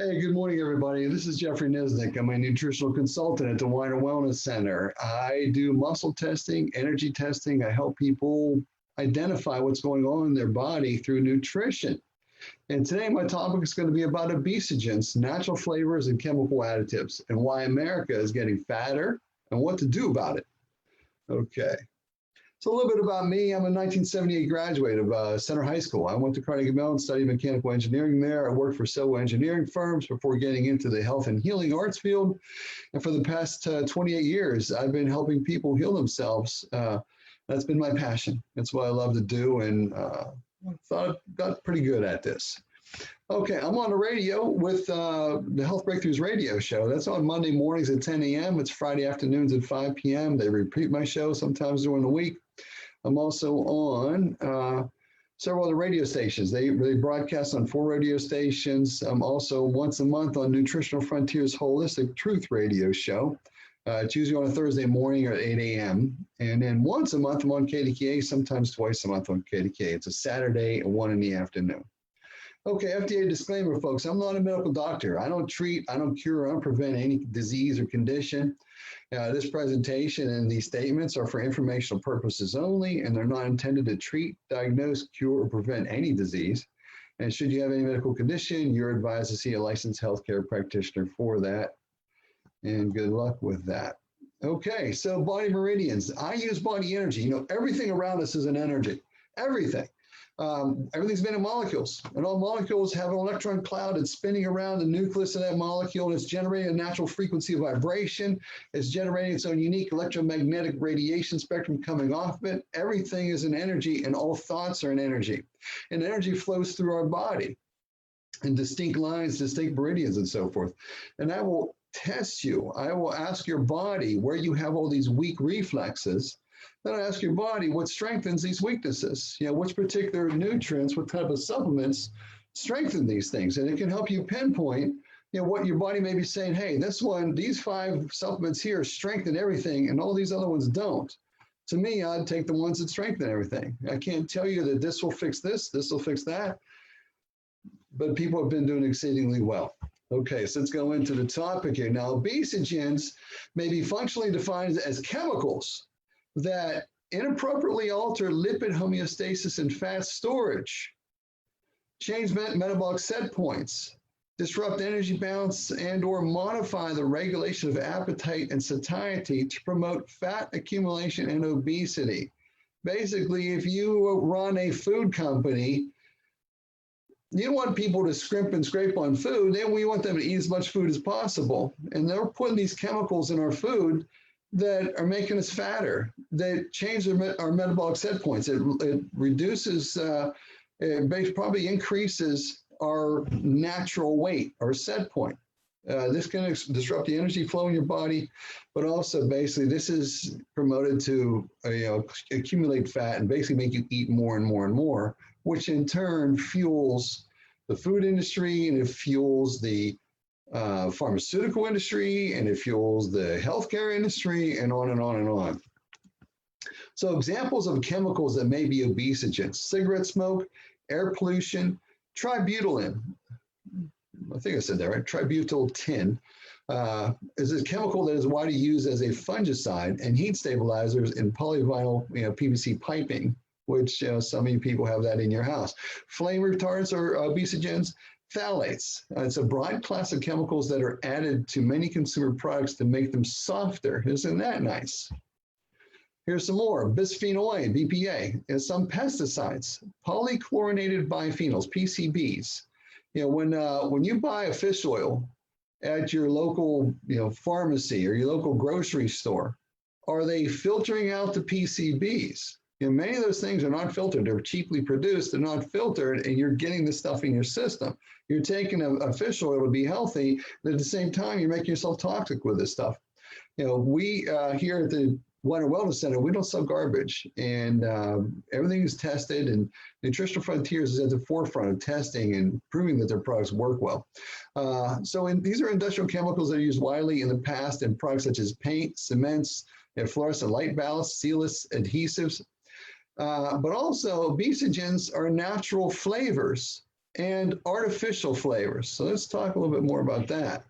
Hey, good morning, everybody. This is Jeffrey Niznik. I'm a nutritional consultant at the Wider Wellness Center. I do muscle testing, energy testing. I help people identify what's going on in their body through nutrition. And today my topic is going to be about obesogens, natural flavors and chemical additives, and why America is getting fatter and what to do about it. Okay. So a little bit about me. I'm a 1978 graduate of Center High School. I went to Carnegie Mellon, studied mechanical engineering there. I worked for civil engineering firms before getting into the health and healing arts field. And for the past 28 years, I've been helping people heal themselves. That's been my passion. That's what I love to do. And I thought I got pretty good at this. Okay, I'm on the radio with the Health Breakthroughs radio show. That's on Monday mornings at 10 a.m. It's Friday afternoons at 5 p.m. They repeat my show sometimes during the week. I'm also on several other radio stations. They broadcast on 4 radio stations. I'm also once a month on Nutritional Frontiers Holistic Truth radio show. It's usually on a Thursday morning at 8 a.m. And then once a month I'm on KDKA, sometimes twice a month on KDKA. It's a Saturday at 1 in the afternoon. Okay, FDA disclaimer, folks. I'm not a medical doctor. I don't treat, I don't cure, I don't prevent any disease or condition. This presentation and these statements are for informational purposes only, and they're not intended to treat, diagnose, cure, or prevent any disease. And should you have any medical condition, you're advised to see a licensed healthcare practitioner for that. And good luck with that. Okay, so body meridians. I use body energy. You know, everything around us is an energy. Everything. Everything's made of molecules, and all molecules have an electron cloud that's spinning around the nucleus of that molecule, and it's generating a natural frequency of vibration. It's generating its own unique electromagnetic radiation spectrum coming off of it. Everything is an energy, and all thoughts are an energy. And energy flows through our body in distinct lines, distinct meridians, and so forth. And I will test you. I will ask your body where you have all these weak reflexes. Then I ask your body what strengthens these weaknesses. You know, which particular nutrients, what type of supplements strengthen these things. And it can help you pinpoint, you know, what your body may be saying, hey, this one, these 5 supplements here strengthen everything and all these other ones don't. To me, I'd take the ones that strengthen everything. I can't tell you that this will fix this will fix that, but people have been doing exceedingly well. Okay, so let's go into the topic here. Now, obesogens may be functionally defined as chemicals that inappropriately alter lipid homeostasis and fat storage, change metabolic set points, disrupt energy balance, and or modify the regulation of appetite and satiety to promote fat accumulation and obesity. Basically, if you run a food company, you don't want people to scrimp and scrape on food. Then we want them to eat as much food as possible. And they're putting these chemicals in our food that are making us fatter, that change our metabolic set points. It reduces, it probably increases our natural weight, our set point. This can disrupt the energy flow in your body, but also basically this is promoted to accumulate fat and basically make you eat more and more and more, which in turn fuels the food industry, and it fuels the pharmaceutical industry, and it fuels the healthcare industry, and on and on and on. So examples of chemicals that may be obesogens: cigarette smoke, air pollution, tributyltin. I think I said that right. Tributyltin is a chemical that is widely used as a fungicide and heat stabilizers in polyvinyl PVC piping, which some of you people have that in your house. Flame retardants are obesogens. Phthalates. It's a broad class of chemicals that are added to many consumer products to make them softer. Isn't that nice? Here's some more. Bisphenol A, BPA, and some pesticides. Polychlorinated biphenyls, PCBs. You know, when you buy a fish oil at your local pharmacy or your local grocery store, are they filtering out the PCBs? Many of those things are not filtered. They're cheaply produced. They're not filtered, and you're getting this stuff in your system. You're taking a fish oil to be healthy, but at the same time, you're making yourself toxic with this stuff. We here at the Wider Wellness Center, we don't sell garbage, and everything is tested, and Nutritional Frontiers is at the forefront of testing and proving that their products work well. These are industrial chemicals that are used widely in the past in products such as paint, cements, and fluorescent light ballasts, sealants, adhesives. But also, obesogens are natural flavors and artificial flavors. So let's talk a little bit more about that.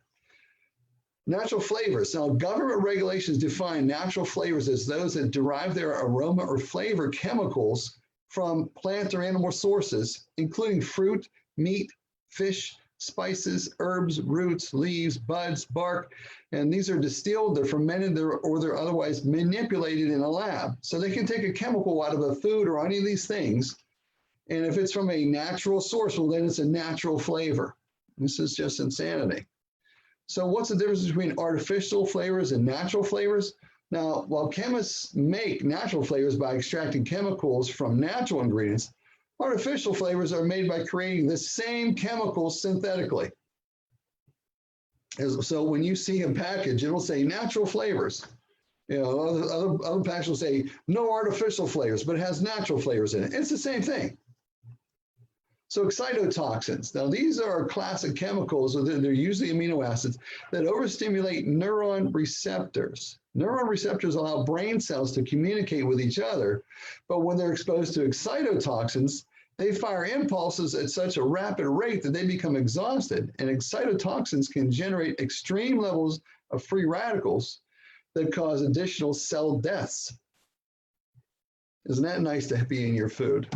Natural flavors. Now, government regulations define natural flavors as those that derive their aroma or flavor chemicals from plant or animal sources, including fruit, meat, fish, spices, herbs, roots, leaves, buds, bark, and these are distilled, they're fermented, or they're otherwise manipulated in a lab. So they can take a chemical out of a food or any of these things, and if it's from a natural source, well, then it's a natural flavor. This is just insanity. So what's the difference between artificial flavors and natural flavors? Now, while chemists make natural flavors by extracting chemicals from natural ingredients, artificial flavors are made by creating the same chemicals synthetically. So when you see a package, it'll say natural flavors. You know, other packages will say no artificial flavors, but it has natural flavors in it. It's the same thing. So excitotoxins. Now these are classic chemicals, or they're usually amino acids that overstimulate neuron receptors. Neuron receptors allow brain cells to communicate with each other, but when they're exposed to excitotoxins, they fire impulses at such a rapid rate that they become exhausted, and excitotoxins can generate extreme levels of free radicals that cause additional cell deaths. Isn't that nice to be in your food?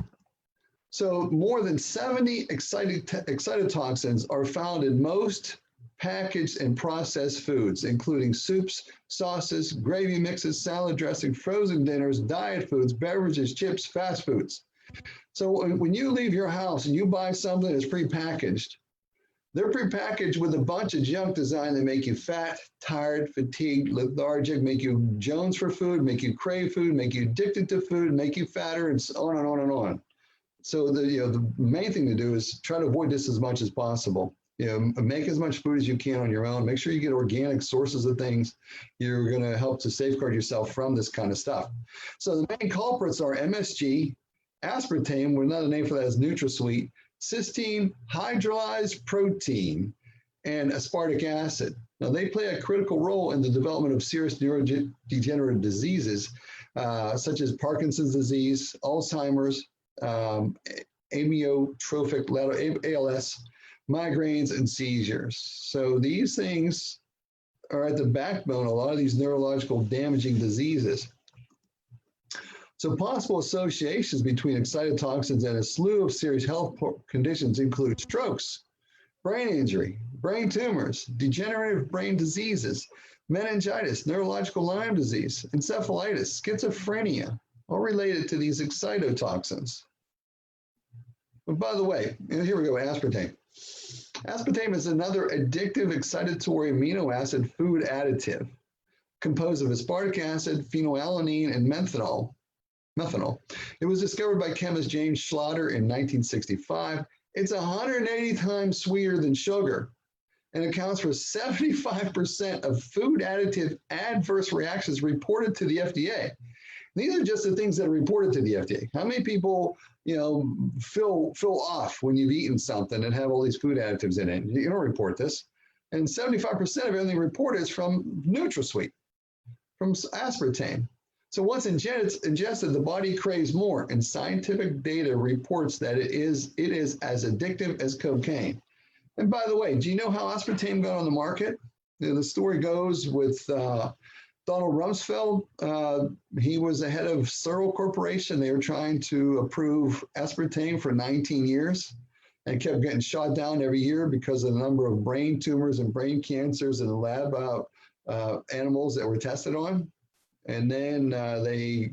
So more than 70 excitotoxins are found in most packaged and processed foods, including soups, sauces, gravy mixes, salad dressing, frozen dinners, diet foods, beverages, chips, fast foods. So when you leave your house and you buy something that's prepackaged, they're prepackaged with a bunch of junk design that make you fat, tired, fatigued, lethargic, make you Jones for food, make you crave food, make you addicted to food, make you fatter, and on and on and on. So the main thing to do is try to avoid this as much as possible. Make as much food as you can on your own. Make sure you get organic sources of things. You're going to help to safeguard yourself from this kind of stuff. So the main culprits are MSG, aspartame, where another name for that is NutraSweet, cysteine, hydrolyzed protein, and aspartic acid. Now they play a critical role in the development of serious neurodegenerative diseases, such as Parkinson's disease, Alzheimer's, amyotrophic ALS, migraines, and seizures. So these things are at the backbone of a lot of these neurological damaging diseases. So possible associations between excitotoxins and a slew of serious health conditions include strokes, brain injury, brain tumors, degenerative brain diseases, meningitis, neurological Lyme disease, encephalitis, schizophrenia, all related to these excitotoxins. But by the way, here we go, aspartame. Aspartame is another addictive excitatory amino acid food additive composed of aspartic acid, phenylalanine, and methanol. It was discovered by chemist James Schlatter in 1965. It's 180 times sweeter than sugar and accounts for 75% of food additive adverse reactions reported to the FDA. These are just the things that are reported to the FDA. How many people, feel off when you've eaten something and have all these food additives in it? You don't report this. And 75% of everything reported is from NutraSweet, from aspartame. So once ingested, the body craves more, and scientific data reports that it is as addictive as cocaine. And by the way, do you know how aspartame got on the market? The story goes with Donald Rumsfeld. He was the head of Searle Corporation. They were trying to approve aspartame for 19 years and kept getting shot down every year because of the number of brain tumors and brain cancers in the lab animals that were tested on. And then the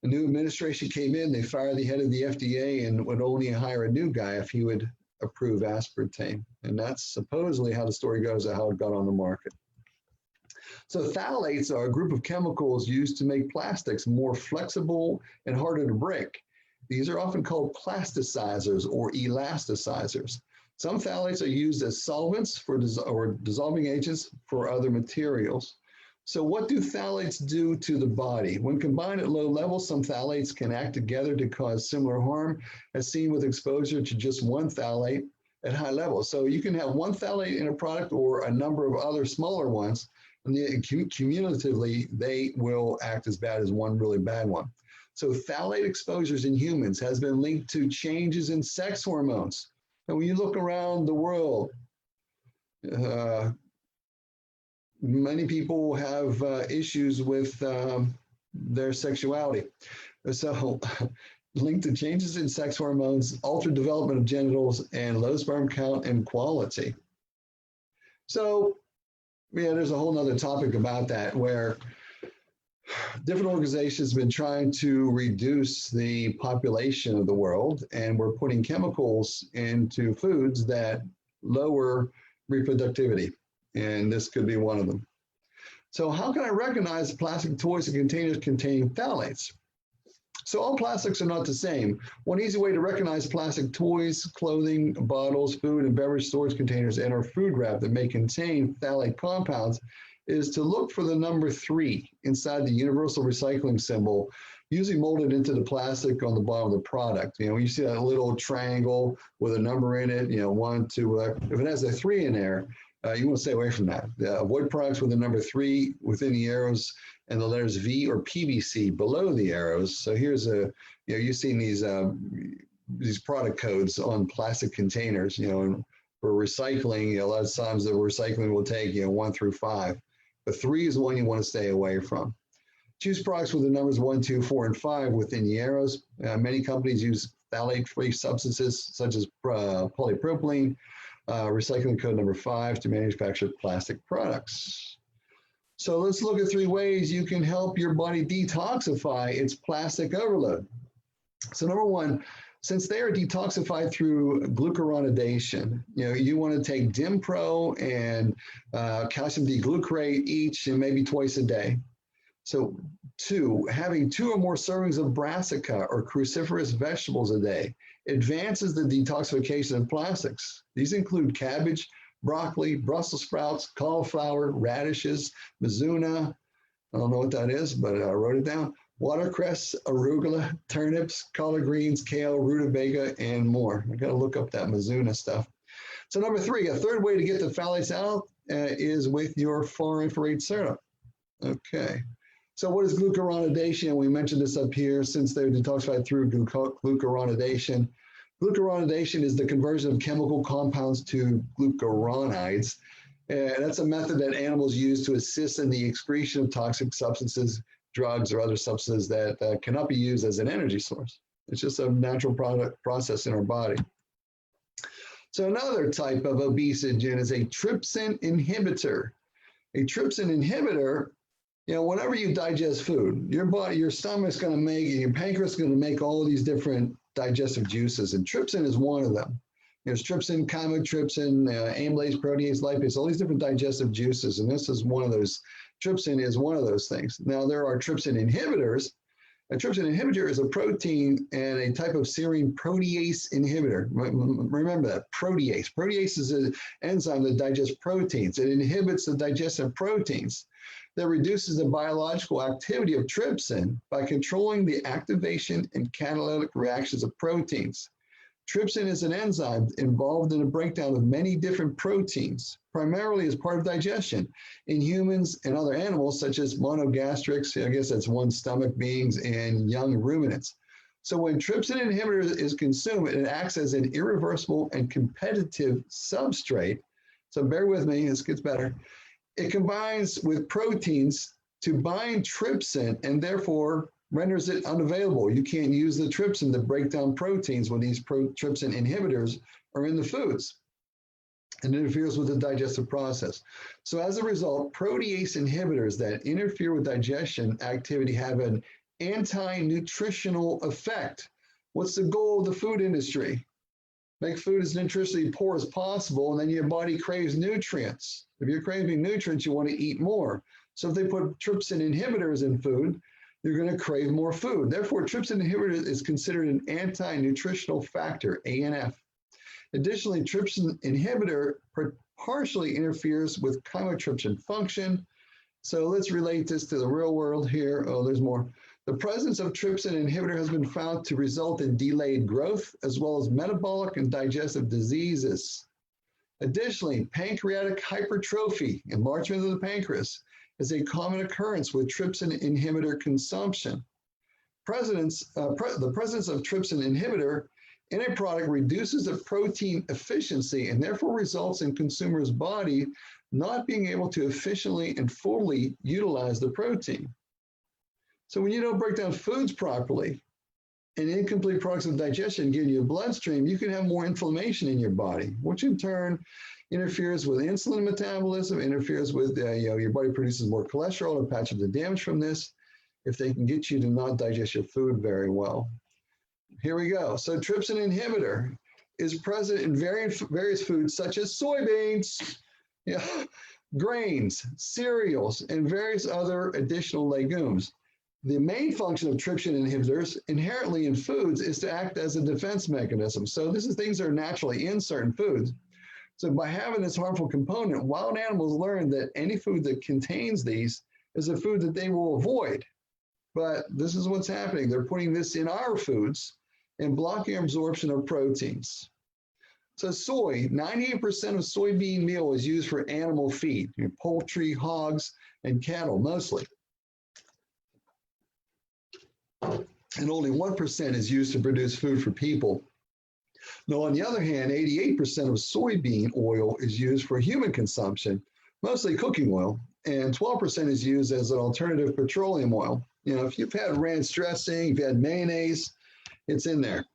new administration came in, they fired the head of the FDA and would only hire a new guy if he would approve aspartame. And that's supposedly how the story goes of how it got on the market. So phthalates are a group of chemicals used to make plastics more flexible and harder to break. These are often called plasticizers or elasticizers. Some phthalates are used as solvents or dissolving agents for other materials. So what do phthalates do to the body? When combined at low levels, some phthalates can act together to cause similar harm as seen with exposure to just one phthalate at high levels. So you can have one phthalate in a product or a number of other smaller ones, and cumulatively, they will act as bad as one really bad one. So phthalate exposures in humans has been linked to changes in sex hormones, And when you look around the world, many people have issues with their sexuality. So linked to changes in sex hormones, altered development of genitals, and low sperm count and quality. So, yeah, there's a whole nother topic about that where different organizations have been trying to reduce the population of the world, and we're putting chemicals into foods that lower reproductivity, and this could be one of them. So how can I recognize plastic toys and containers containing phthalates? So all plastics are not the same. One easy way to recognize plastic toys, clothing, bottles, food, and beverage storage containers, and or food wrap that may contain phthalate compounds is to look for the number 3 inside the universal recycling symbol, usually molded into the plastic on the bottom of the product. You know, when you see that little triangle with a number in it, you know, 1, 2, if it has a 3 in there, you want to stay away from that. Avoid products with the number 3 within the arrows and the letters V or PVC below the arrows. So here's a, you know, you've seen these product codes on plastic containers, you know, and for recycling, you know, a lot of times the recycling will take, you know, 1 through 5. But 3 is the one you want to stay away from. Choose products with the numbers 1, 2, 4, and 5 within the arrows. Many companies use phthalate-free substances such as polypropylene, recycling code number 5 to manufacture plastic products. So let's look at 3 ways you can help your body detoxify its plastic overload. So number 1, since they are detoxified through glucuronidation, you know, you want to take Dimpro and calcium D-glucarate each and maybe twice a day. So 2, having 2 or more servings of brassica or cruciferous vegetables a day advances the detoxification of plastics. These include cabbage, broccoli, Brussels sprouts, cauliflower, radishes, mizuna, I don't know what that is, but I wrote it down, watercress, arugula, turnips, collard greens, kale, rutabaga, and more. I got to look up that mizuna stuff. So number 3, a third way to get the phthalates out is with your far infrared syrup. Okay. So what is glucuronidation? We mentioned this up here, since they're detoxified through glucuronidation. Glucuronidation is the conversion of chemical compounds to glucuronides. And that's a method that animals use to assist in the excretion of toxic substances, drugs, or other substances that cannot be used as an energy source. It's just a natural process in our body. So another type of obesogen is a trypsin inhibitor. A trypsin inhibitor, you know, whenever you digest food, your body, your stomach's going to make, your pancreas is going to make all of these different digestive juices, and trypsin is one of them. There's trypsin, chymotrypsin, amylase, protease, lipase, all these different digestive juices, and this is one of those. Trypsin is one of those things. Now, there are trypsin inhibitors. A trypsin inhibitor is a protein and a type of serine protease inhibitor. Remember that, protease. Protease is an enzyme that digests proteins. It inhibits the digestion of proteins that reduces the biological activity of trypsin by controlling the activation and catalytic reactions of proteins. Trypsin is an enzyme involved in the breakdown of many different proteins, primarily as part of digestion in humans and other animals, such as monogastrics, I guess that's one stomach beings, and young ruminants. So when trypsin inhibitor is consumed, it acts as an irreversible and competitive substrate. So bear with me, this gets better. It combines with proteins to bind trypsin and therefore renders it unavailable. You can't use the trypsin to break down proteins when these trypsin inhibitors are in the foods, and interferes with the digestive process. So as a result, protease inhibitors that interfere with digestion activity have an anti-nutritional effect. What's the goal of the food industry? Make food as nutritionally poor as possible, and then your body craves nutrients. If you're craving nutrients, you want to eat more. So if they put trypsin inhibitors in food, you're going to crave more food. Therefore, trypsin inhibitor is considered an anti-nutritional factor, ANF. Additionally, trypsin inhibitor partially interferes with chymotrypsin function. So let's relate this to the real world here. Oh, there's more. The presence of trypsin inhibitor has been found to result in delayed growth, as well as metabolic and digestive diseases. Additionally, pancreatic hypertrophy, enlargement of the pancreas, is a common occurrence with trypsin inhibitor consumption. The presence of trypsin inhibitor in a product reduces the protein efficiency and therefore results in consumers' body not being able to efficiently and fully utilize the protein. So when you don't break down foods properly, and incomplete products of digestion get in your bloodstream, you can have more inflammation in your body, which in turn interferes with insulin metabolism, interferes with, your body produces more cholesterol and patches the damage from this if they can get you to not digest your food very well. Here we go. So trypsin inhibitor is present in various foods such as soybeans, grains, cereals, and various other additional legumes. The main function of trypsin inhibitors inherently in foods is to act as a defense mechanism. So this is things that are naturally in certain foods. So by having this harmful component, wild animals learn that any food that contains these is a food that they will avoid. But this is what's happening. They're putting this in our foods and blocking absorption of proteins. So soy, 98% of soybean meal is used for animal feed, poultry, hogs, and cattle mostly. And only 1% is used to produce food for people. Now, on the other hand, 88% of soybean oil is used for human consumption, mostly cooking oil, and 12% is used as an alternative petroleum oil. If you've had ranch dressing, if you've had mayonnaise, it's in there.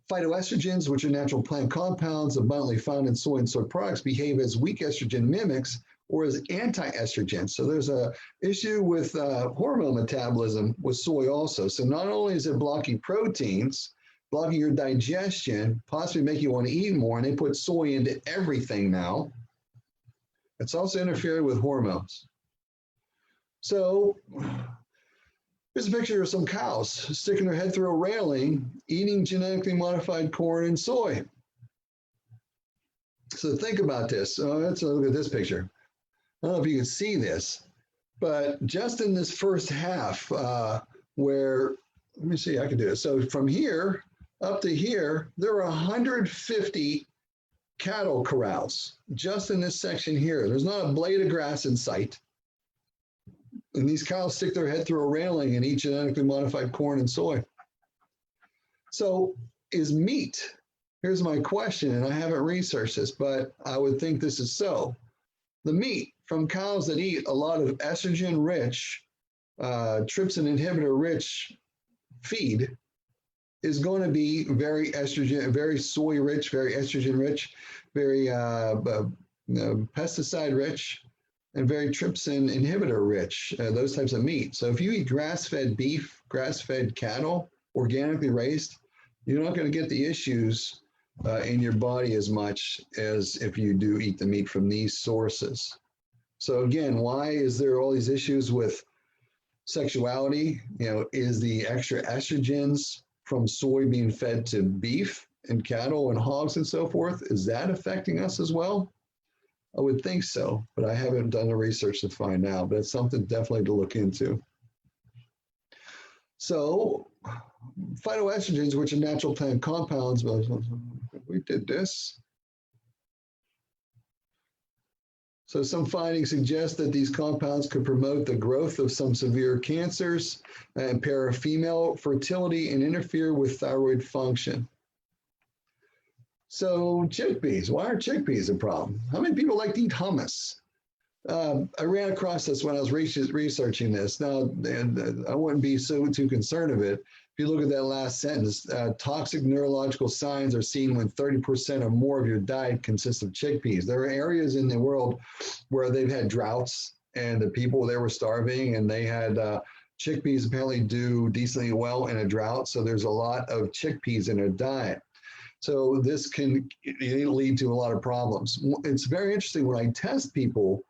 Phytoestrogens, which are natural plant compounds abundantly found in soy and soy products, behave as weak estrogen mimics or as anti-estrogens. So there's an issue with hormone metabolism with soy also. So not only is it blocking proteins, blocking your digestion, possibly making you want to eat more, and they put soy into everything now, it's also interfering with hormones. So here's a picture of some cows sticking their head through a railing, eating genetically modified corn and soy. So think about this. Let's look at this picture. I don't know if you can see this, but just in this first half where, let me see, I can do it. So from here up to here, there are 150 cattle corrals just in this section here. There's not a blade of grass in sight. And these cows stick their head through a railing and eat genetically modified corn and soy. So is meat, here's my question, and I haven't researched this, but I would think this is so. The meat from cows that eat a lot of estrogen-rich, trypsin inhibitor-rich feed is going to be very estrogen, very soy-rich, very estrogen-rich, very pesticide-rich, and very trypsin inhibitor-rich, those types of meat. So if you eat grass-fed beef, grass-fed cattle, organically raised, you're not going to get the issues in your body as much as if you do eat the meat from these sources. So again, why is there all these issues with sexuality? Is the extra estrogens from soy being fed to beef and cattle and hogs and so forth, is that affecting us as well? I would think so, but I haven't done the research to find out, but it's something definitely to look into. So phytoestrogens, which are natural plant compounds, we did this. So some findings suggest that these compounds could promote the growth of some severe cancers, impair female fertility, and interfere with thyroid function. So chickpeas, why are chickpeas a problem? How many people like to eat hummus? I ran across this when I was researching this. Now, and I wouldn't be too concerned of it. If you look at that last sentence, toxic neurological signs are seen when 30% or more of your diet consists of chickpeas. There are areas in the world where they've had droughts and the people there were starving, and they had chickpeas apparently do decently well in a drought. So there's a lot of chickpeas in their diet. So this can lead to a lot of problems. It's very interesting when I test people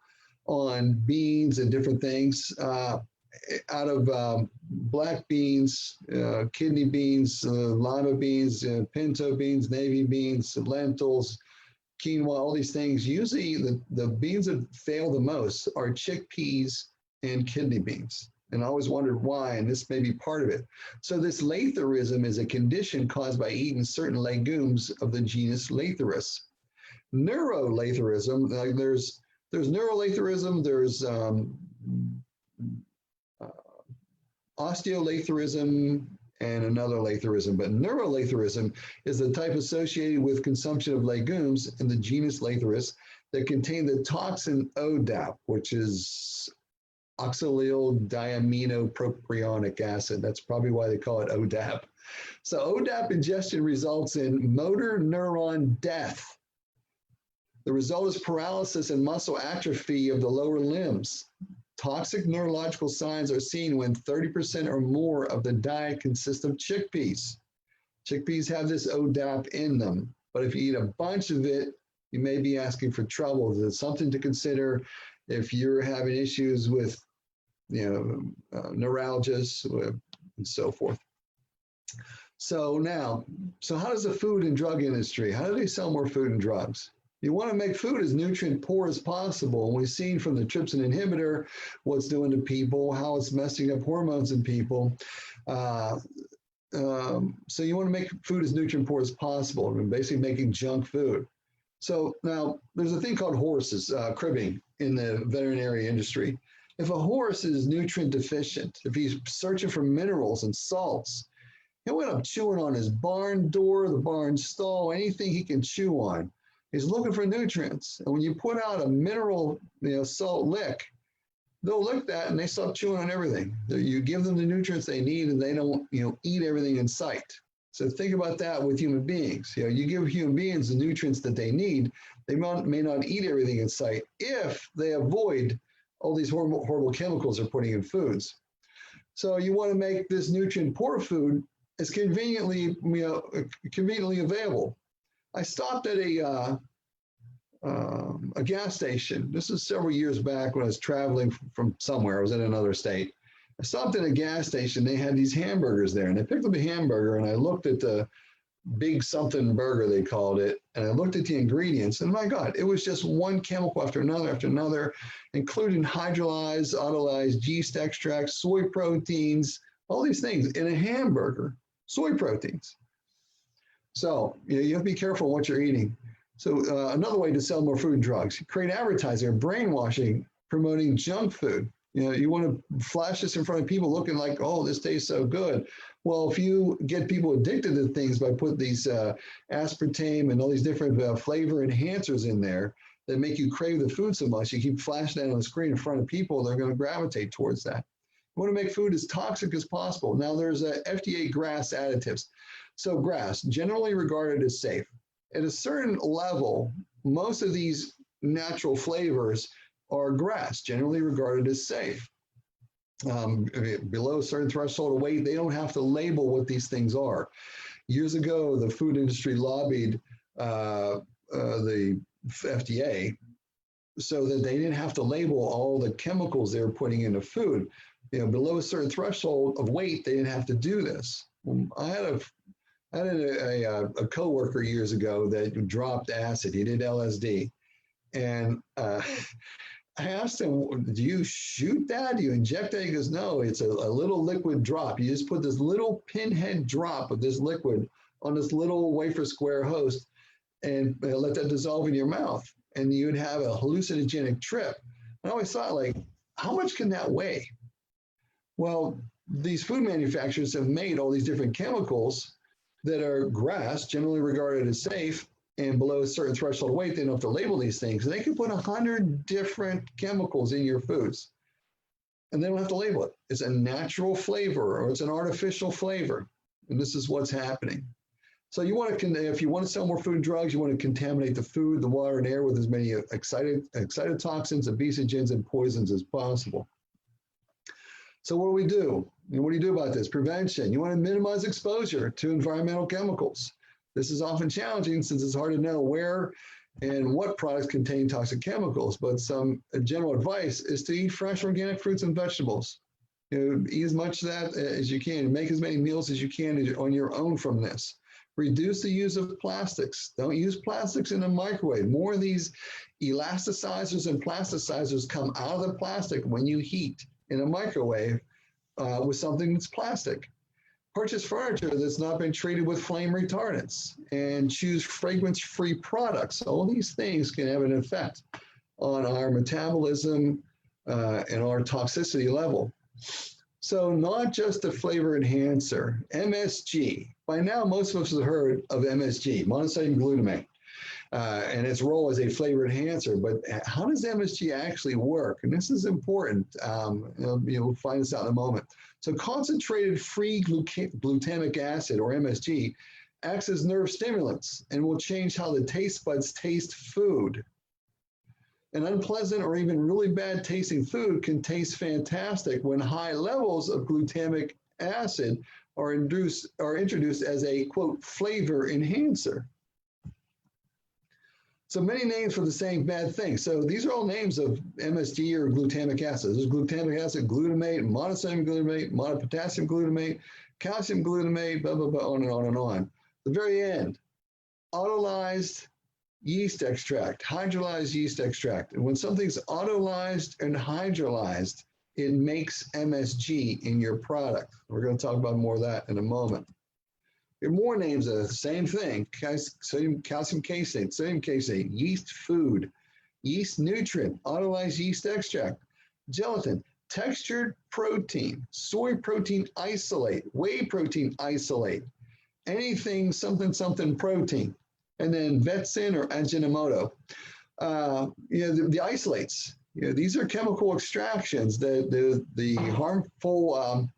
on beans and different things out of black beans, kidney beans, lima beans, pinto beans, navy beans, lentils, quinoa, all these things. Usually the beans that fail the most are chickpeas and kidney beans. And I always wondered why, and this may be part of it. So this latherism is a condition caused by eating certain legumes of the genus Lathyrus. Neurolatherism, like there's neurolatherism, there's osteolatherism, and another latherism. But neurolatherism is the type associated with consumption of legumes in the genus Lathyrus that contain the toxin ODAP, which is oxalyl diaminopropionic acid. That's probably why they call it ODAP. So ODAP ingestion results in motor neuron death. The result is paralysis and muscle atrophy of the lower limbs. Toxic neurological signs are seen when 30% or more of the diet consists of chickpeas. Chickpeas have this ODAP in them, but if you eat a bunch of it, you may be asking for trouble. There's something to consider if you're having issues with, neuralgias and so forth. So how does the food and drug industry, how do they sell more food and drugs? You want to make food as nutrient poor as possible. And we've seen from the trypsin inhibitor what's doing to people, how it's messing up hormones in people. So you want to make food as nutrient poor as possible, and basically making junk food. So now there's a thing called horses, cribbing in the veterinary industry. If a horse is nutrient deficient, if he's searching for minerals and salts, he'll end up chewing on his barn door, the barn stall, anything he can chew on. He's looking for nutrients. And when you put out a mineral, salt lick, they'll lick that and they stop chewing on everything. You give them the nutrients they need and they don't, eat everything in sight. So think about that with human beings. You give human beings the nutrients that they need, they may not eat everything in sight if they avoid all these horrible chemicals they're putting in foods. So you want to make this nutrient poor food as conveniently available. I stopped at a gas station. This is several years back when I was traveling from somewhere. I was in another state. I stopped at a gas station. They had these hamburgers there, and I picked up a hamburger, and I looked at the big something burger, they called it, and I looked at the ingredients, and my God, it was just one chemical after another, including hydrolyzed, autolyzed yeast extracts, soy proteins, all these things in a hamburger, soy proteins. So you have to be careful what you're eating. So another way to sell more food and drugs, create advertising or brainwashing, promoting junk food. You want to flash this in front of people looking like, oh, this tastes so good. Well, if you get people addicted to things by putting these aspartame and all these different flavor enhancers in there that make you crave the food so much, you keep flashing that on the screen in front of people, they're going to gravitate towards that. You want to make food as toxic as possible. Now there's FDA GRAS additives. So GRAS, generally regarded as safe. At a certain level, most of these natural flavors are GRAS, generally regarded as safe. Below a certain threshold of weight, they don't have to label what these things are. Years ago, the food industry lobbied the FDA so that they didn't have to label all the chemicals they were putting into food. Below a certain threshold of weight, they didn't have to do this. I had a coworker years ago that dropped acid. He did LSD. And I asked him, do you shoot that? Do you inject that? He goes, no, it's a little liquid drop. You just put this little pinhead drop of this liquid on this little wafer square host and let that dissolve in your mouth. And you would have a hallucinogenic trip. I always thought, like, how much can that weigh? Well, these food manufacturers have made all these different chemicals that are GRAS, generally regarded as safe, and below a certain threshold of weight, they don't have to label these things. And they can put 100 different chemicals in your foods, and they don't have to label it. It's a natural flavor or it's an artificial flavor, and this is what's happening. So you want to, if you want to sell more food and drugs, you want to contaminate the food, the water, and air with as many excitotoxins, obesogens, and poisons as possible. So what do we do? And what do you do about this? Prevention. You want to minimize exposure to environmental chemicals. This is often challenging since it's hard to know where and what products contain toxic chemicals, but some general advice is to eat fresh organic fruits and vegetables. Eat as much of that as you can. Make as many meals as you can on your own from this. Reduce the use of plastics. Don't use plastics in the microwave. More of these elasticizers and plasticizers come out of the plastic when you heat in a microwave with something that's plastic. Purchase furniture that's not been treated with flame retardants and choose fragrance-free products. All these things can have an effect on our metabolism and our toxicity level. So not just a flavor enhancer, MSG. By now, most of us have heard of MSG, monosodium glutamate, and its role as a flavor enhancer. But how does MSG actually work? And this is important. You'll find this out in a moment. So concentrated free glutamic acid, or MSG, acts as nerve stimulants and will change how the taste buds taste food. An unpleasant or even really bad tasting food can taste fantastic when high levels of glutamic acid are introduced as a, quote, flavor enhancer. So many names for the same bad thing. So these are all names of MSG or glutamic acid. There's glutamic acid, glutamate, monosodium glutamate, monopotassium glutamate, calcium glutamate, blah, blah, blah, on and on and on. The very end, autolyzed yeast extract, hydrolyzed yeast extract. And when something's autolyzed and hydrolyzed, it makes MSG in your product. We're going to talk about more of that in a moment. There are more names of the same thing: calcium casein, sodium casein, yeast food, yeast nutrient, autolyzed yeast extract, gelatin, textured protein, soy protein isolate, whey protein isolate, anything something protein. And then vetsin or Ajinomoto. The isolates, these are chemical extractions that the harmful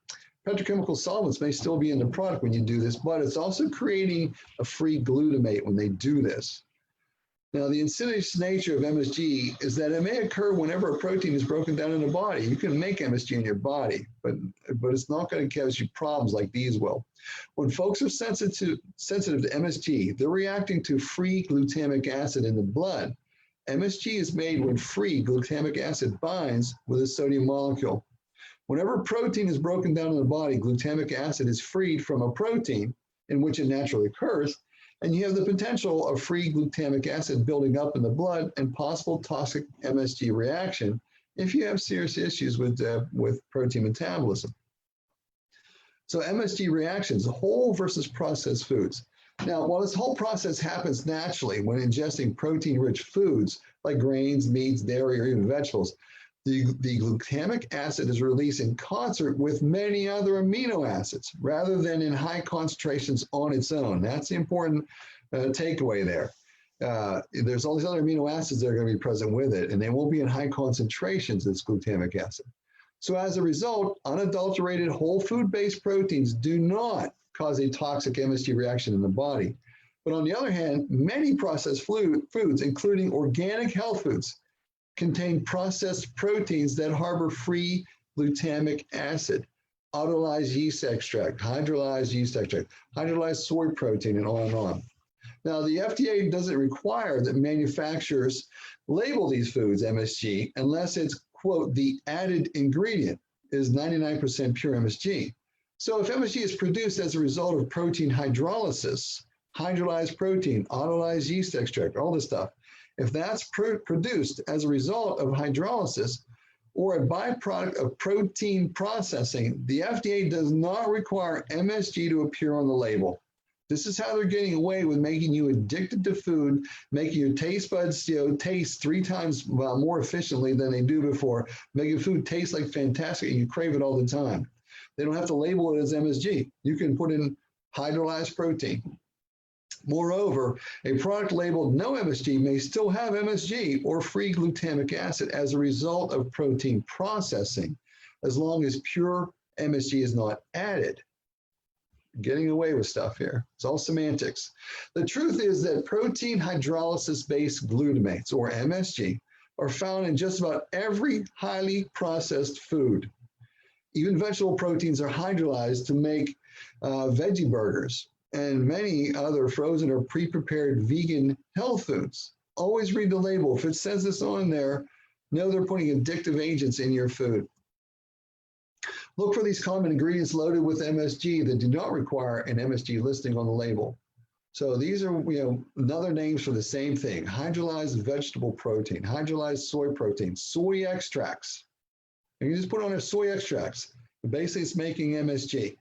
petrochemical solvents may still be in the product when you do this, but it's also creating a free glutamate when they do this. Now, the insidious nature of MSG is that it may occur whenever a protein is broken down in the body. You can make MSG in your body, but it's not going to cause you problems like these will. When folks are sensitive to MSG, they're reacting to free glutamic acid in the blood. MSG is made when free glutamic acid binds with a sodium molecule. Whenever protein is broken down in the body, glutamic acid is freed from a protein in which it naturally occurs, and you have the potential of free glutamic acid building up in the blood and possible toxic MSG reaction if you have serious issues with protein metabolism. So MSG reactions, whole versus processed foods. Now, while this whole process happens naturally when ingesting protein-rich foods like grains, meats, dairy, or even vegetables, the glutamic acid is released in concert with many other amino acids rather than in high concentrations on its own. That's the important takeaway there. There's all these other amino acids that are going to be present with it, and they won't be in high concentrations as glutamic acid. So as a result, unadulterated whole food-based proteins do not cause a toxic MSG reaction in the body. But on the other hand, many processed foods, including organic health foods, contain processed proteins that harbor free glutamic acid, autolyzed yeast extract, hydrolyzed yeast extract, hydrolyzed soy protein, and on and on. Now, the FDA doesn't require that manufacturers label these foods MSG unless it's, quote, the added ingredient is 99% pure MSG. So if MSG is produced as a result of protein hydrolysis, hydrolyzed protein, autolyzed yeast extract, all this stuff, if that's produced as a result of hydrolysis or a byproduct of protein processing, the FDA does not require MSG to appear on the label. This is how they're getting away with making you addicted to food, making your taste buds taste 3 times more efficiently than they do before, making food taste like fantastic and you crave it all the time. They don't have to label it as MSG. You can put in hydrolyzed protein. Moreover, a product labeled no MSG may still have MSG or free glutamic acid as a result of protein processing, as long as pure MSG is not added. Getting away with stuff here. It's all semantics. The truth is that protein hydrolysis-based glutamates, or MSG, are found in just about every highly processed food. Even vegetable proteins are hydrolyzed to make veggie burgers and many other frozen or pre-prepared vegan health foods. Always read the label. If it says this on there, know they're putting addictive agents in your food. Look for these common ingredients loaded with MSG that do not require an MSG listing on the label. So these are, other names for the same thing: hydrolyzed vegetable protein, hydrolyzed soy protein, soy extracts. And you just put on there soy extracts. Basically, it's making MSG.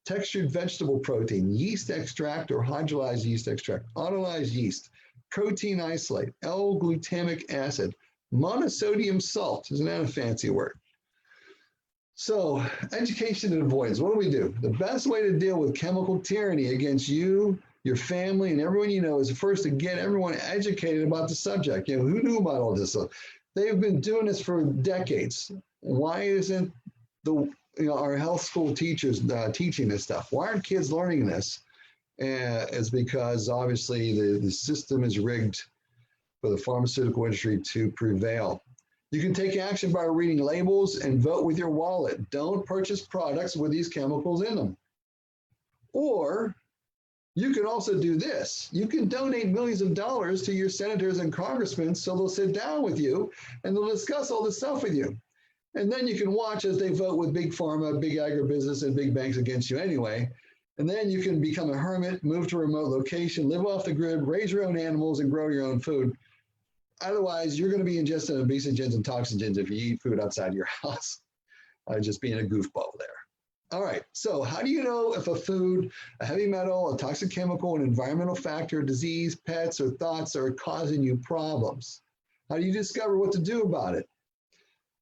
Textured vegetable protein, yeast extract or hydrolyzed yeast extract, autolyzed yeast, protein isolate, L-glutamic acid, monosodium salt. Isn't that a fancy word? So education and avoidance, what do we do? The best way to deal with chemical tyranny against you, your family, and everyone you know is first to get everyone educated about the subject. You know, who knew about all this stuff? They've been doing this for decades. Why isn't our health school teachers teaching this stuff? Why aren't kids learning this? It's because obviously the system is rigged for the pharmaceutical industry to prevail. You can take action by reading labels and vote with your wallet. Don't purchase products with these chemicals in them. Or you can also do this. You can donate millions of dollars to your senators and congressmen so they'll sit down with you and they'll discuss all this stuff with you. And then you can watch as they vote with big pharma, big agribusiness, and big banks against you anyway. And then you can become a hermit, move to a remote location, live off the grid, raise your own animals, and grow your own food. Otherwise, you're going to be ingesting obesogens and toxins if you eat food outside your house. Just being a goofball there. All right, so how do you know if a food, a heavy metal, a toxic chemical, an environmental factor, disease, pets, or thoughts are causing you problems? How do you discover what to do about it?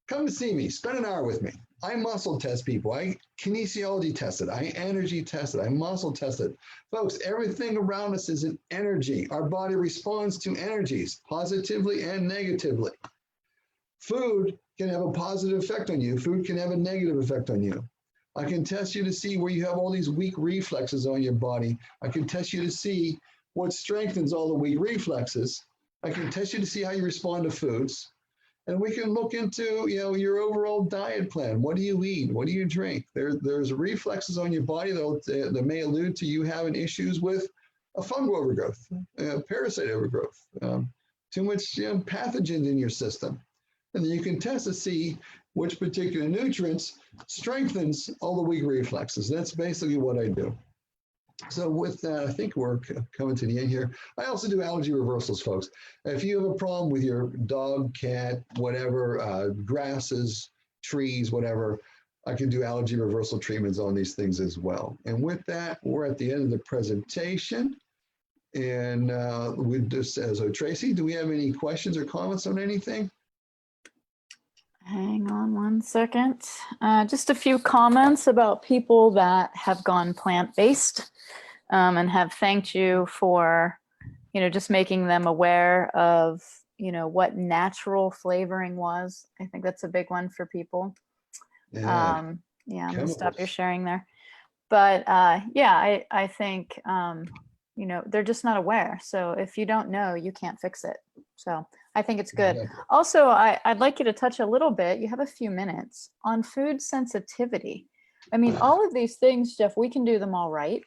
Come to see me, spend an hour with me. I muscle test people. I kinesiology test it. I energy test it. I muscle test it. Folks, everything around us is an energy. Our body responds to energies, positively and negatively. Food can have a positive effect on you. Food can have a negative effect on you. I can test you to see where you have all these weak reflexes on your body. I can test you to see what strengthens all the weak reflexes. I can test you to see how you respond to foods. And we can look into, your overall diet plan. What do you eat? What do you drink? There's reflexes on your body that may allude to you having issues with a fungal overgrowth, parasite overgrowth, too much pathogens in your system. And then you can test to see which particular nutrients strengthens all the weak reflexes. That's basically what I do. So with that, I think we're coming to the end here. I also do allergy reversals, folks. If you have a problem with your dog, cat, whatever, grasses, trees, whatever, I can do allergy reversal treatments on these things as well. And with that, we're at the end of the presentation. And so Tracy, do we have any questions or comments on anything? Hang on one second. Just a few comments about people that have gone plant-based and have thanked you for, just making them aware of, what natural flavoring was. I think that's a big one for people. Yeah, I'm gonna stop your sharing there. But I think, they're just not aware. So if you don't know, you can't fix it. So I think it's good. Exactly. Also, I'd like you to touch a little bit, you have a few minutes, on food sensitivity. I mean, all of these things, Jeff, we can do them all right?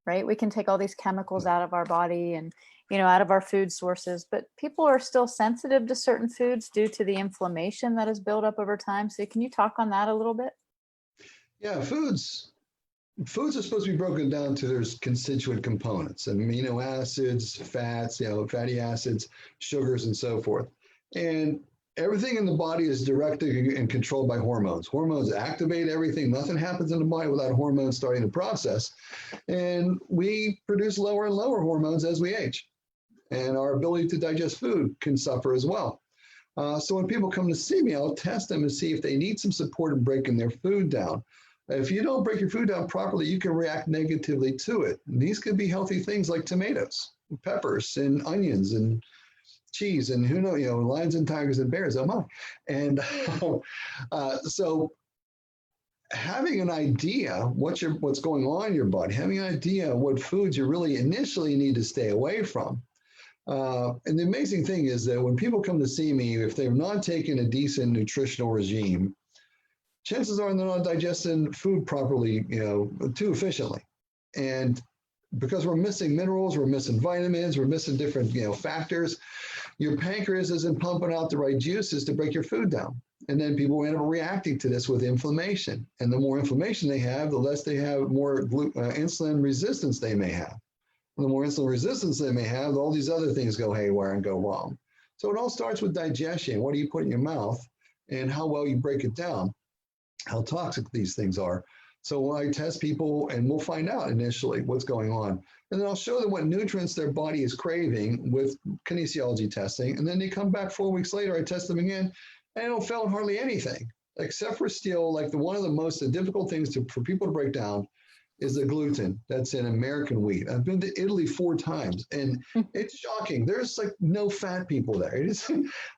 We can take all these chemicals out of our body and, out of our food sources, but people are still sensitive to certain foods due to the inflammation that is built up over time. So can you talk on that a little bit? Yeah, foods are supposed to be broken down to their constituent components, amino acids, fats, fatty acids, sugars, and so forth. And everything in the body is directed and controlled by hormones. Hormones activate everything. Nothing happens in the body without hormones starting the process. And we produce lower and lower hormones as we age. And our ability to digest food can suffer as well. So when people come to see me, I'll test them and see if they need some support in breaking their food down. If you don't break your food down properly, you can react negatively to it. And these could be healthy things like tomatoes, peppers, and onions, and cheese, and who knows, lions and tigers and bears, oh my. And so having an idea what's going on in your body, having an idea what foods you really initially need to stay away from. And the amazing thing is that when people come to see me, if they've not taken a decent nutritional regime, chances are they're not digesting food properly, too efficiently. And because we're missing minerals, we're missing vitamins, we're missing different, factors, your pancreas isn't pumping out the right juices to break your food down. And then people end up reacting to this with inflammation. And the more inflammation they have, the less they have, more insulin resistance they may have. And the more insulin resistance they may have, all these other things go haywire and go wrong. So it all starts with digestion. What do you put in your mouth and how well you break it down, how toxic these things are. So when I test people, and we'll find out initially what's going on, and then I'll show them what nutrients their body is craving with kinesiology testing. And then they come back 4 weeks later, I test them again, and they don't feel hardly anything. except for steel, like one of the most difficult things for people to break down is the gluten that's in American wheat. I've been to Italy 4 times, and it's shocking. There's like no fat people there.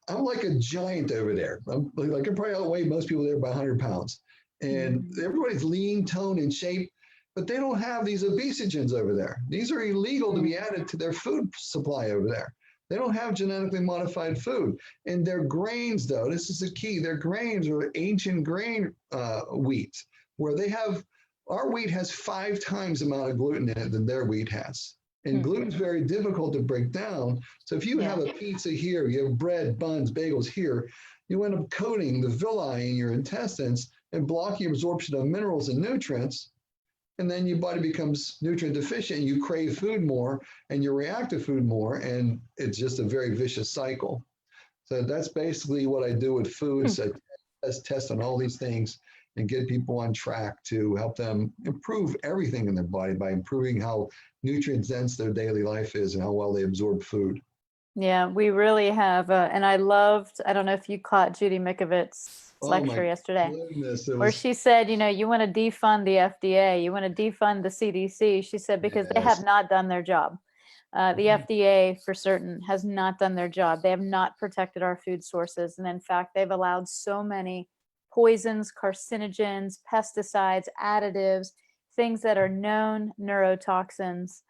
I'm like a giant over there. I'm like I probably outweigh most people there by 100 pounds, and everybody's lean, toned, and shape, but they don't have these obesogens over there. These are illegal to be added to their food supply over there. They don't have genetically modified food. And their grains, though, this is the key, their grains are ancient grain wheat, where they have, our wheat has 5 times the amount of gluten in it than their wheat has. And gluten is very difficult to break down. So if you have a pizza here, you have bread, buns, bagels here, you end up coating the villi in your intestines and blocking absorption of minerals and nutrients. And then your body becomes nutrient deficient, and you crave food more, and you react to food more, and it's just a very vicious cycle. So that's basically what I do with foods. I test on all these things and get people on track to help them improve everything in their body by improving how nutrient dense their daily life is and how well they absorb food. Yeah, we really have. And I loved, I don't know if you caught Judy Mikovitz's lecture yesterday, where she said, you want to defund the FDA, you want to defund the CDC. She said, because they have not done their job. The FDA, for certain, has not done their job. They have not protected our food sources. And in fact, they've allowed so many poisons, carcinogens, pesticides, additives, things that are known neurotoxins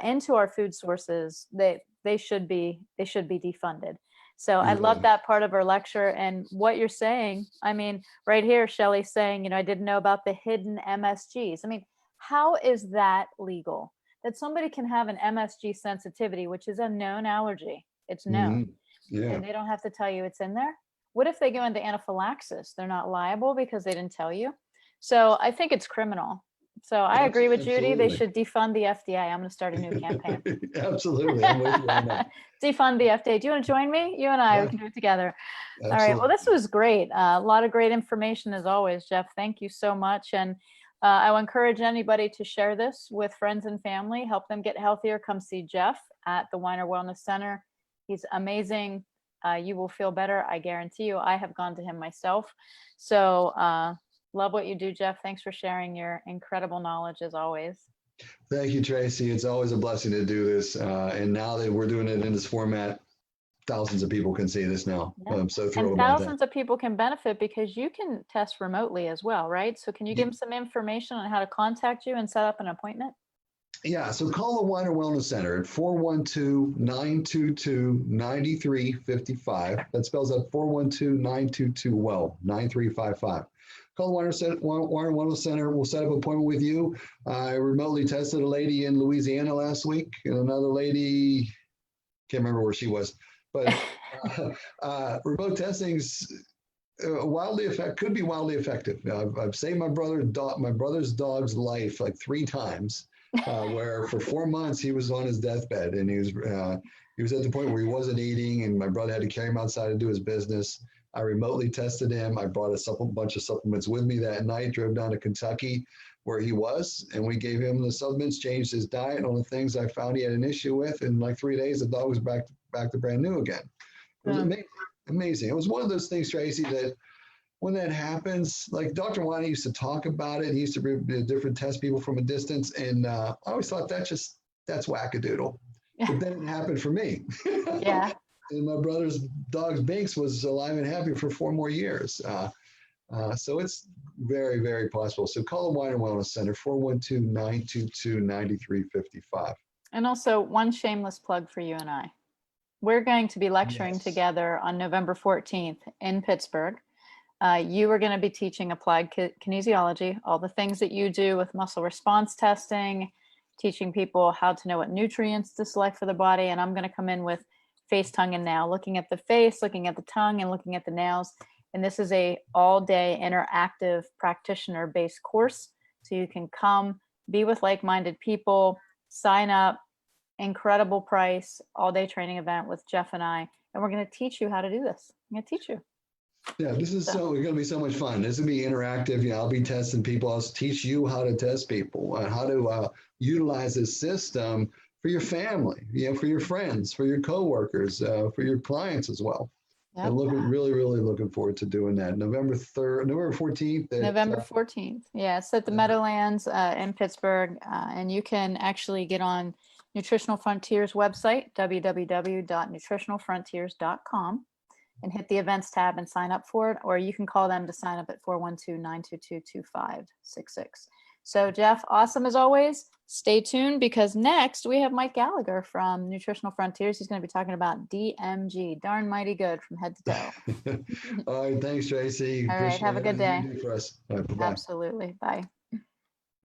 into our food sources. They should be defunded. So I love that part of her lecture. And what you're saying, I mean, right here, Shelley's saying, I didn't know about the hidden MSGs. I mean, how is that legal? That somebody can have an MSG sensitivity, which is a known allergy. It's known. And they don't have to tell you it's in there. What if they go into anaphylaxis? They're not liable because they didn't tell you. So I think it's criminal. So I agree with Judy. They should defund the FDA. I'm going to start a new campaign. Absolutely. I'm with you on that. Defund the FDA. Do you want to join me? You and I, we can do it together. Absolutely. All right. Well, this was great. A lot of great information as always, Jeff. Thank you so much. And I will encourage anybody to share this with friends and family, help them get healthier. Come see Jeff at the Weiner Wellness Center. He's amazing. You will feel better. I guarantee you. I have gone to him myself. So love what you do, Jeff. Thanks for sharing your incredible knowledge as always. Thank you, Tracy. It's always a blessing to do this. And now that we're doing it in this format, thousands of people can see this now. Yeah. I'm so thrilled about that. And thousands of people can benefit because you can test remotely as well, right? So can you give them some information on how to contact you and set up an appointment? Yeah, so call the Weiner Wellness Center at 412-922-9355. That spells out 412-922-WELL, 9355. Call the Weiner Wellness Center. We'll set up an appointment with you. I remotely tested a lady in Louisiana last week, and another lady, can't remember where she was, but remote testings could be wildly effective. I've saved my brother's dog's life like 3 times. Where for 4 months he was on his deathbed, and he was at the point where he wasn't eating, and my brother had to carry him outside to do his business. I remotely tested him. I brought a bunch of supplements with me that night, drove down to Kentucky where he was, and we gave him the supplements, changed his diet, and all the things I found he had an issue with. In like 3 days, the dog was back to brand new again. It was amazing. It was one of those things, Tracy, that when that happens, like Dr. Weiner used to talk about it. He used to different test people from a distance. And I always thought that's wackadoodle. But then it happened for me. Yeah. And my brother's dog's Binks was alive and happy for 4 more years. So it's very, very possible. So call the Weiner Wellness Center, 412-922-9355. And also one shameless plug for you and I. We're going to be lecturing together on November 14th in Pittsburgh. You are going to be teaching applied kinesiology, all the things that you do with muscle response testing, teaching people how to know what nutrients to select for the body. And I'm going to come in with face, tongue, and nail, looking at the face, looking at the tongue, and looking at the nails. And this is a all-day interactive practitioner-based course. So you can come, be with like-minded people, sign up, incredible price, all-day training event with Jeff and I. And we're going to teach you how to do this. I'm going to teach you. Yeah, this is going to be so much fun. This will be interactive. I'll be testing people. I'll teach you how to test people, how to utilize this system for your family, for your friends, for your coworkers, for your clients as well. Yep. And really, really looking forward to doing that. November 14th. November 14th. Yeah, it's at the Meadowlands in Pittsburgh. And you can actually get on Nutritional Frontiers website, www.nutritionalfrontiers.com, and hit the events tab and sign up for it. Or you can call them to sign up at 412-922-2566. So Jeff, awesome as always. Stay tuned because next we have Mike Gallagher from Nutritional Frontiers. He's going to be talking about DMG. Darn mighty good from head to toe. All right. Thanks, Tracy. All right. Have a good day. You do for us. All right, bye-bye. Absolutely. Bye.